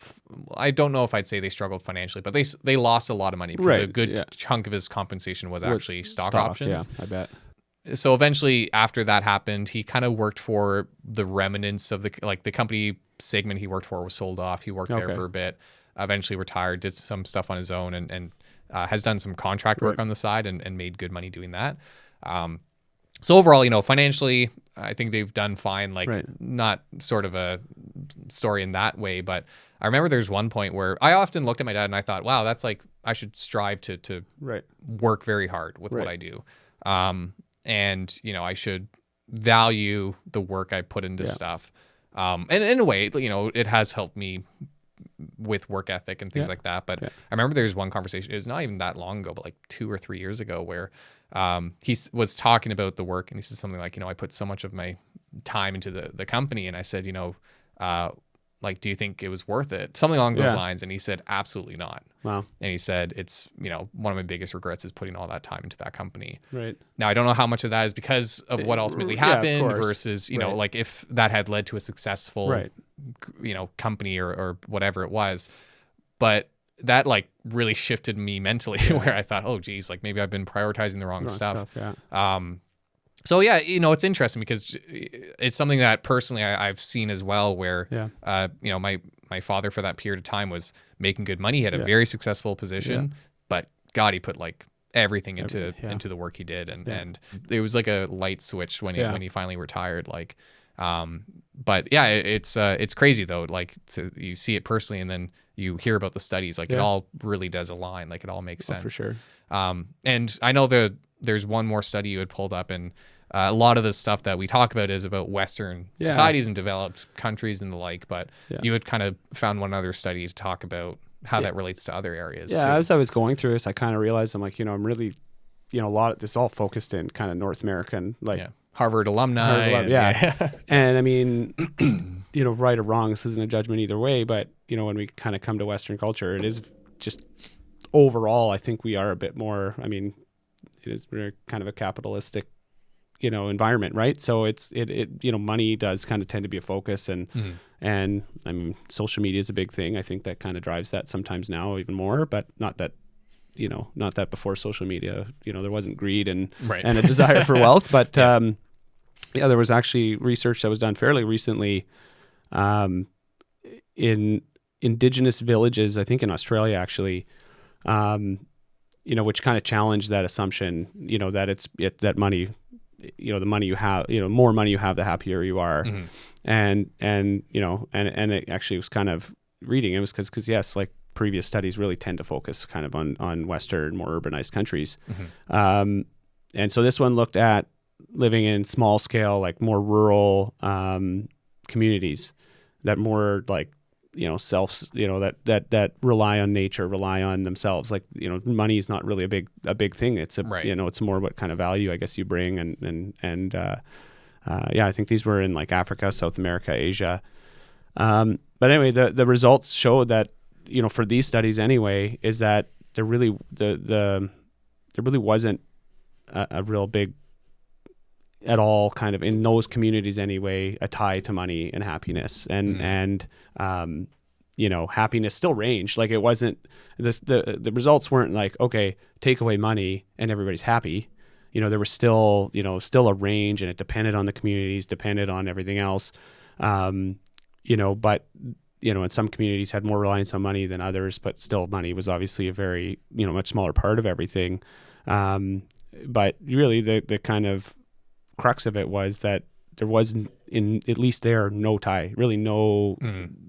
I don't know if I'd say they struggled financially, but they lost a lot of money because a good chunk of his compensation was actually stock options. Yeah, I bet. So eventually after that happened, he kind of worked for the remnants of the company segment he worked for was sold off. He worked there for a bit, eventually retired, did some stuff on his own and has done some contract work on the side and made good money doing that. So overall, financially, I think they've done fine, not sort of a story in that way. But I remember there's one point where I often looked at my dad and I thought, wow, that's I should strive to work very hard with what I do. And, I should value the work I put into stuff. And in a way, it has helped me with work ethic and things like that. But I remember there's one conversation, it was not even that long ago, but like 2 or 3 years ago where he was talking about the work and he said something like, I put so much of my time into the company. And I said, do you think it was worth it? Something along those lines. And he said, absolutely not. Wow. And he said, it's, one of my biggest regrets is putting all that time into that company. Right. Now, I don't know how much of that is because of what ultimately happened versus, like if that had led to a successful, company or whatever it was. But that really shifted me mentally where I thought, oh geez, maybe I've been prioritizing the wrong stuff. So yeah, it's interesting because it's something that personally I've seen as well where, my father for that period of time was making good money. He had a very successful position, but God, he put everything into the work he did. And it was like a light switch when he finally retired. But yeah, it's crazy though. You see it personally and then you hear about the studies, it all really does align. It all makes sense. For sure. And I know there's one more study you had pulled up and a lot of the stuff that we talk about is about Western societies and developed countries and the like, but you had kind of found one other study to talk about how that relates to other areas too. As I was going through this, I kind of realized I'm I'm really, a lot of this all focused in kind of North American, Harvard alumni. And I mean, right or wrong, this isn't a judgment either way, but when we kind of come to Western culture, it is just overall, I think we are a bit more, we're kind of a capitalistic, environment, right? So it money does kind of tend to be a focus and social media is a big thing. I think that kind of drives that sometimes now even more, but not that before social media, there wasn't greed and a desire for wealth, but there was actually research that was done fairly recently in indigenous villages, I think in Australia actually, which kind of challenged that assumption, that that money, the money you have, more money you have, the happier you are. And it actually was kind of reading it was because yes, previous studies really tend to focus kind of on Western, more urbanized countries. And so this one looked at living in small scale, more rural communities that more that rely on nature, rely on themselves. Money is not really a big thing. It's it's more what kind of value I guess you bring. I think these were in Africa, South America, Asia. But anyway, the results showed that, for these studies anyway, is that there really wasn't a real big at all kind of in those communities anyway, a tie to money and happiness and happiness still ranged. It wasn't the results weren't okay, take away money and everybody's happy. There was still a range and it depended on the communities, depended on everything else. But in some communities had more reliance on money than others, but still money was obviously a very, much smaller part of everything. But really the kind of crux of it was that there wasn't, at least there, no tie, really no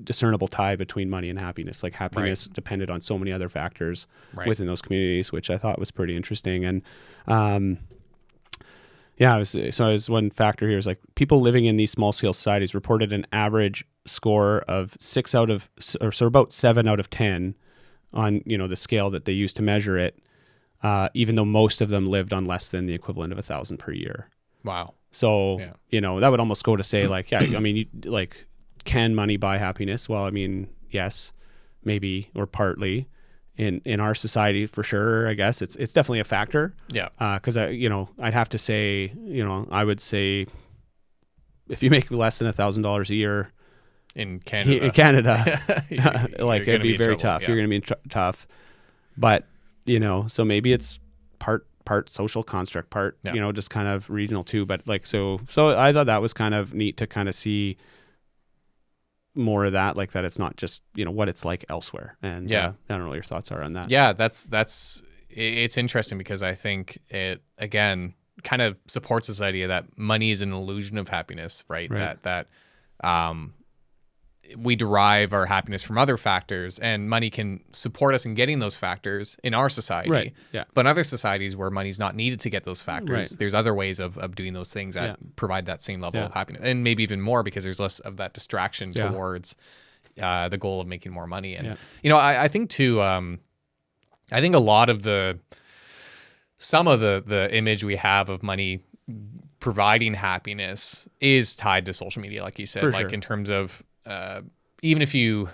discernible tie between money and happiness. Like happiness depended on so many other factors within those communities, which I thought was pretty interesting. And one factor here is like people living in these small scale societies reported an average score of about 7 out of 10 on, the scale that they used to measure it, even though most of them lived on less than the equivalent of $1,000 per year. Wow. So, that would almost go to say like, can money buy happiness? Well, I mean, yes, maybe, or partly. In our society, for sure, I guess it's definitely a factor. Yeah. Because I'd have to say, I would say, if you make less than $1,000 a year in Canada, it'd be very tough. Yeah. You're going to be tough. But so maybe it's part social construct, part just kind of regional too. But like so I thought that was kind of neat to kind of see more of that, like that it's not just what it's like elsewhere. And I don't know what your thoughts are on that. Yeah, it's interesting because I think it again kind of supports this idea that money is an illusion of happiness, right? That we derive our happiness from other factors, and money can support us in getting those factors in our society. Right. Yeah. But in other societies where money's not needed to get those factors, there's other ways of doing those things that provide that same level of happiness, and maybe even more because there's less of that distraction towards the goal of making more money. And I think too, I think a lot of some of the image we have of money providing happiness is tied to social media, like you said, in terms of even if you,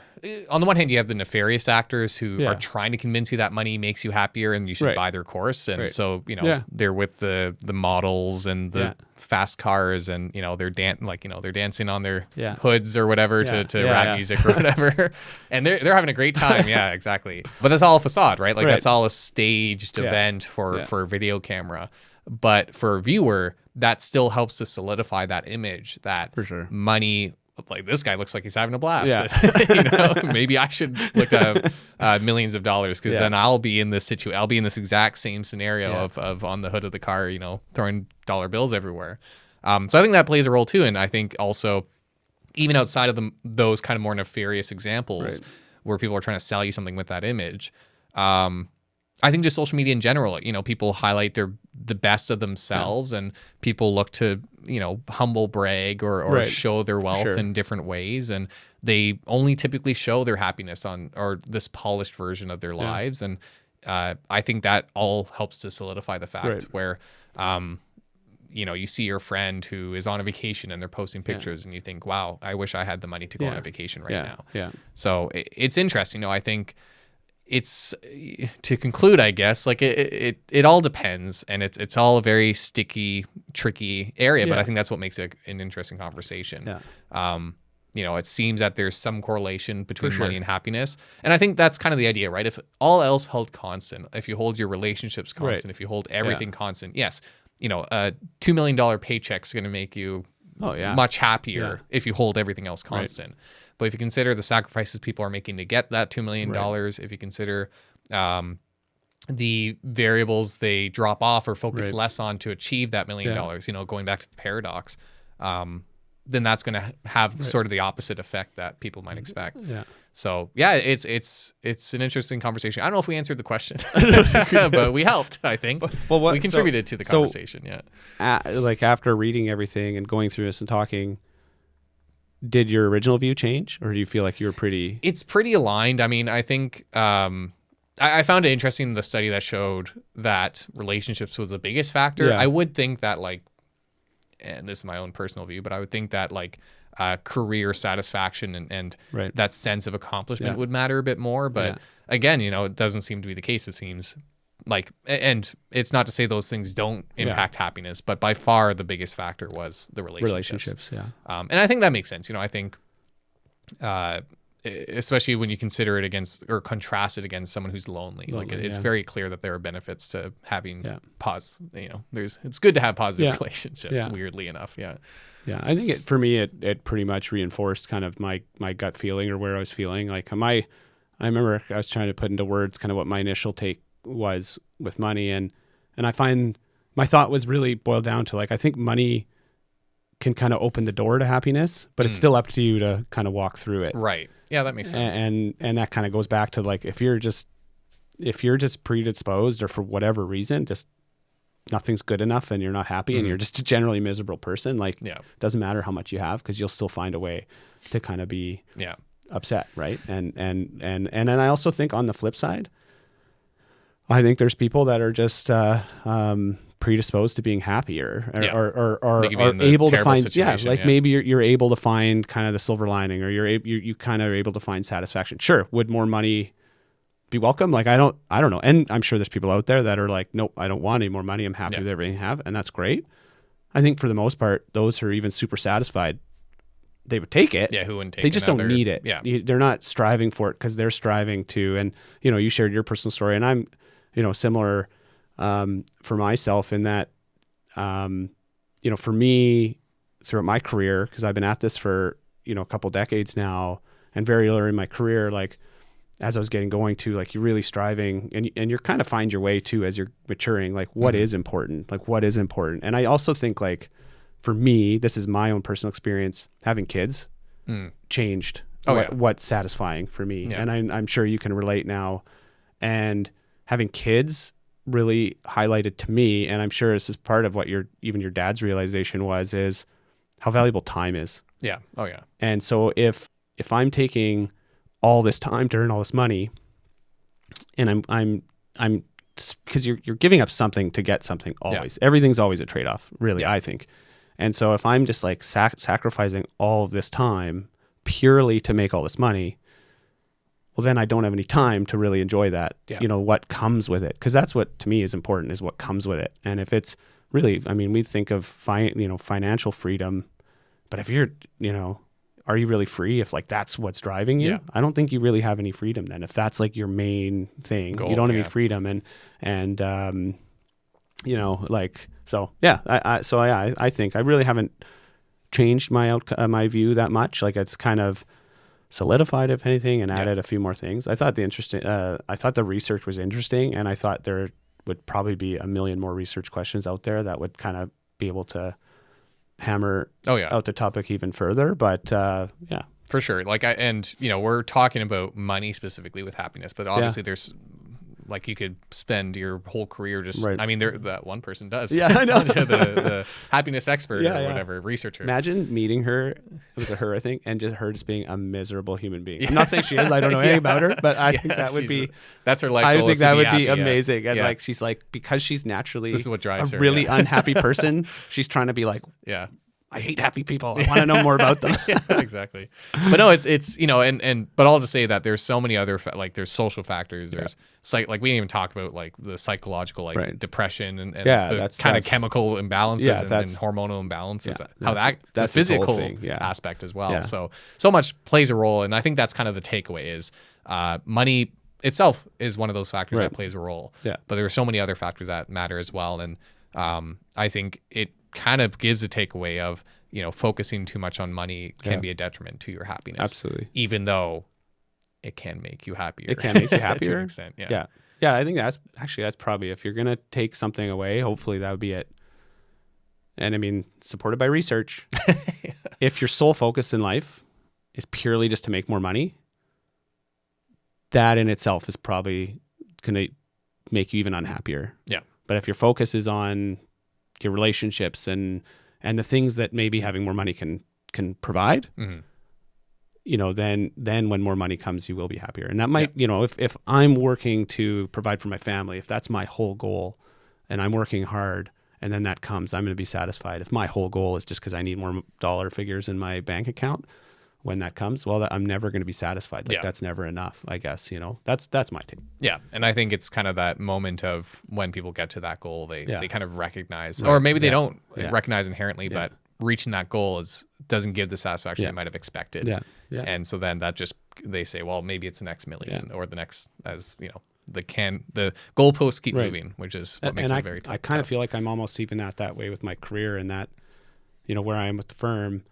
on the one hand, you have the nefarious actors who are trying to convince you that money makes you happier and you should buy their course. And so, they're with the models and the fast cars, and, they're dancing on their hoods or whatever to rap music or whatever. And they're having a great time. Yeah, exactly. But that's all a facade, right? Like that's all a staged event for a video camera. But for a viewer, that still helps to solidify that image that money, like this guy looks like he's having a blast. Maybe I should look to have millions of dollars, because then I'll be in this situation. I'll be in this exact same scenario of on the hood of the car, throwing dollar bills everywhere. So I think that plays a role too. And I think also, even outside of those kind of more nefarious examples where people are trying to sell you something with that image, I think just social media in general, people highlight the best of themselves, and people look to, humble brag or show their wealth in different ways. And they only typically show their happiness or this polished version of their lives. And I think that all helps to solidify the fact where, you see your friend who is on a vacation and they're posting pictures and you think, wow, I wish I had the money to go on a vacation right now. Yeah. So it's interesting. I think, it's, to conclude, I guess, like it all depends, and it's all a very sticky, tricky area, but I think that's what makes it an interesting conversation. It seems that there's some correlation between money and happiness, and I think that's kind of the idea, right? If all else held constant, if you hold your relationships constant, if you hold everything constant, yes, a $2 million paycheck's going to make you much happier if you hold everything else constant. But if you consider the sacrifices people are making to get that $2 million, if you consider the variables they drop off or focus less on to achieve that $1 million, going back to the paradox, then that's going to have sort of the opposite effect that people might expect. So it's an interesting conversation. I don't know if we answered the question, but we helped, I think. Well, we contributed to the conversation. Like after reading everything and going through this and talking, did your original view change, or do you feel like you were pretty... It's pretty aligned. I mean, I think I found it interesting, the study that showed that relationships was the biggest factor. I would think that, like, and this is my own personal view, but I would think that, like, career satisfaction and that sense of accomplishment would matter a bit more. But again, it doesn't seem to be the case. It seems like, and it's not to say those things don't impact happiness, but by far the biggest factor was the relationships. And I think that makes sense. I think especially when you consider it against or contrast it against someone who's lonely. Like it's very clear that there are benefits to having it's good to have positive relationships, weirdly enough. Yeah. Yeah. I think for me, it pretty much reinforced kind of my gut feeling or where I was feeling. Like I remember I was trying to put into words kind of what my initial take was with money. And I find my thought was really boiled down to like, I think money can kind of open the door to happiness, but it's still up to you to kind of walk through it. Right. Yeah, that makes sense. And that kind of goes back to like, if you're just predisposed or for whatever reason, just nothing's good enough and you're not happy and you're just a generally miserable person, like doesn't matter how much you have, because you'll still find a way to kind of be upset. Right. And then I also think on the flip side, I think there's people that are just, predisposed to being happier or able to find maybe you're able to find kind of the silver lining, or you kind of are able to find satisfaction. Sure, would more money be welcome? Like I don't know, and I'm sure there's people out there that are like, nope, I don't want any more money, I'm happy with everything I have, and that's great. I think for the most part, those who are even super satisfied, they would take it. Who wouldn't take it? They just don't need it. They're not striving for it because they're striving to. And you shared your personal story, and I'm similar for myself in that, for me throughout my career, because I've been at this for, a couple decades now, and very early in my career, like as I was getting going to, like you're really striving and you're kind of find your way too, as you're maturing, like what is important, And I also think like, for me, this is my own personal experience, having kids changed what's satisfying for me. And I'm sure you can relate now, and having kids really highlighted to me, and I'm sure this is part of what even your dad's realization is how valuable time is. Yeah. Oh yeah. And so if I'm taking all this time to earn all this money, and I'm because you're giving up something to get something always. Everything's always a trade-off, really, I think. And so if I'm just like sacrificing all of this time purely to make all this money, well, then I don't have any time to really enjoy that, what comes with it. Because that's what, to me, is important, is what comes with it. And if it's really, we think of, financial freedom, but if you're, are you really free if like that's what's driving you? I don't think you really have any freedom then. If that's like your main thing, you don't have any freedom. I think I really haven't changed my view that much. Like it's kind of solidified, if anything, and added a few more things. I thought the research was interesting, and I thought there would probably be a million more research questions out there that would kind of be able to hammer out the topic even further. But for sure. Like we're talking about money specifically with happiness, but obviously there's like you could spend your whole career just. Right. That one person does. Yeah, I know. the happiness expert or whatever, researcher. Imagine meeting her. It was her, I think, and just her just being a miserable human being. I'm not saying she is. I don't know anything about her, but I think that would be. That's her life goal. I think that would be happy, amazing. And like she's like, because she's naturally this is what drives a her, really unhappy person, she's trying to be like, I hate happy people. I want to know more about them. Exactly. But no, it's but I'll just say that there's so many other there's social factors. There's we didn't even talk about like the psychological depression and the kind of chemical imbalances and hormonal imbalances. How that's the physical aspect as well. Yeah. So much plays a role, and I think that's kind of the takeaway is money itself is one of those factors that plays a role. Yeah. But there are so many other factors that matter as well, and I think it kind of gives a takeaway of focusing too much on money can be a detriment to your happiness. Absolutely. Even though it can make you happier. It can make you happier. To an extent. Yeah. I think that's probably, if you're gonna take something away, hopefully that would be it. And supported by research. If your sole focus in life is purely just to make more money, that in itself is probably gonna make you even unhappier. Yeah. But if your focus is on your relationships and the things that maybe having more money can provide, then when more money comes, you will be happier. And that might, if I'm working to provide for my family, if that's my whole goal and I'm working hard and then that comes, I'm going to be satisfied. If my whole goal is just because I need more dollar figures in my bank account, when that comes, well, I'm never going to be satisfied. That's never enough, I guess, that's my take. Yeah. And I think it's kind of that moment of when people get to that goal, they kind of recognize, or maybe they don't recognize inherently, but reaching that goal doesn't give the satisfaction they might have expected. Yeah. Yeah. And so then that just they say, well, maybe it's the next million or the next, as you know, the goalposts keep moving, which is what makes it very tough. I kind of feel like I'm almost even that way with my career, and that, you know, where I am with the firm,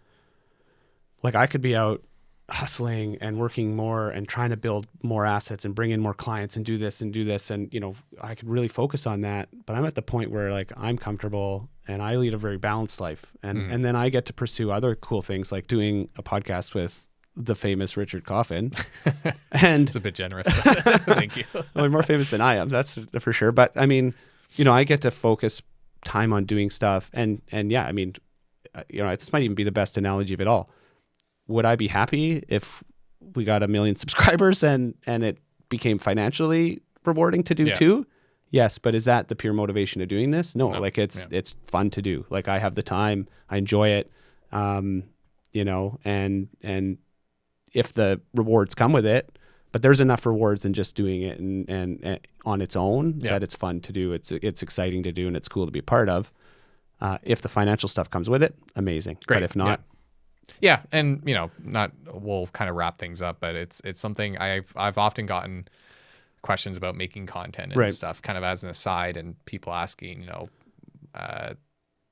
like I could be out hustling and working more and trying to build more assets and bring in more clients and do this. And, you know, I could really focus on that, but I'm at the point where like I'm comfortable and I lead a very balanced life. And then I get to pursue other cool things like doing a podcast with the famous Richard Coffin. And it's a bit generous. Thank you. Well, more famous than I am. That's for sure. But I mean, you know, I get to focus time on doing stuff. And yeah, I mean, you know, this might even be the best analogy of it all. Would I be happy if we got 1 million subscribers and it became financially rewarding to do too? Yes, but is that the pure motivation of doing this? No. Like it's fun to do. Like I have the time, I enjoy it, you know, and if the rewards come with it, but there's enough rewards in just doing it and on its own that it's fun to do. It's exciting to do and it's cool to be a part of. If the financial stuff comes with it, amazing. Great. But if not. Yeah, and you know, we'll kind of wrap things up, but it's something I've often gotten questions about making content and stuff, kind of as an aside, and people asking, you know,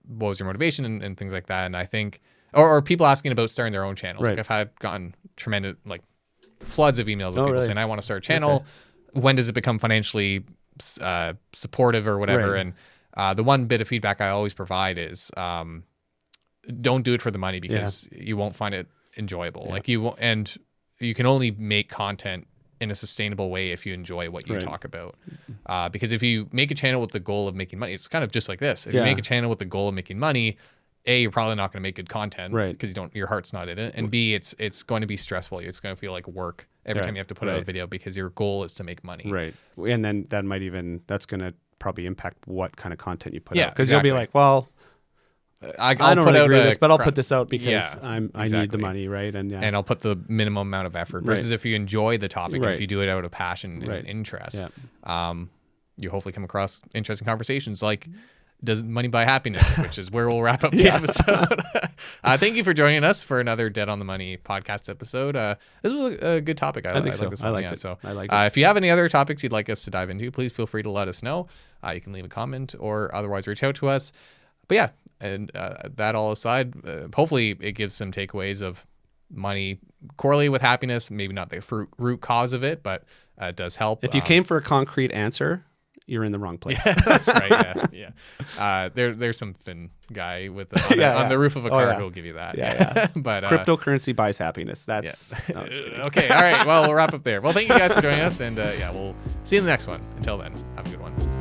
what was your motivation and things like that. And I think, or people asking about starting their own channels. Like I've gotten tremendous, like floods of emails of people saying, I want to start a channel. Okay. When does it become financially supportive or whatever? And the one bit of feedback I always provide is, don't do it for the money because you won't find it enjoyable. Like you won't, and you can only make content in a sustainable way if you enjoy what you talk about. Because if you make a channel with the goal of making money, it's kind of just like this. If you make a channel with the goal of making money, A, you're probably not going to make good content because your heart's not in it. And B, it's going to be stressful. It's going to feel like work every time you have to put out a video because your goal is to make money. Right. And then that's going to probably impact what kind of content you put out. Because you'll be like, well, I don't really agree with this, but I'll put this out because I need the money, right? And I'll put the minimum amount of effort versus if you enjoy the topic, if you do it out of passion and interest, you hopefully come across interesting conversations like, does money buy happiness? Which is where we'll wrap up the episode. Thank you for joining us for another Dead on the Money podcast episode. This was a good topic. I think so. Like this one. I liked it. So I liked it. If you have any other topics you'd like us to dive into, please feel free to let us know. You can leave a comment or otherwise reach out to us. But yeah, and that all aside, hopefully it gives some takeaways of money correlated with happiness. Maybe not the root cause of it, but it does help. If you came for a concrete answer, you're in the wrong place. Yeah, that's right. Yeah. There's some Finn guy with on the roof of a car who'll give you that. Yeah. But cryptocurrency buys happiness. That's no, I'm just kidding. Okay. All right. Well, we'll wrap up there. Well, thank you guys for joining us, and we'll see you in the next one. Until then, have a good one.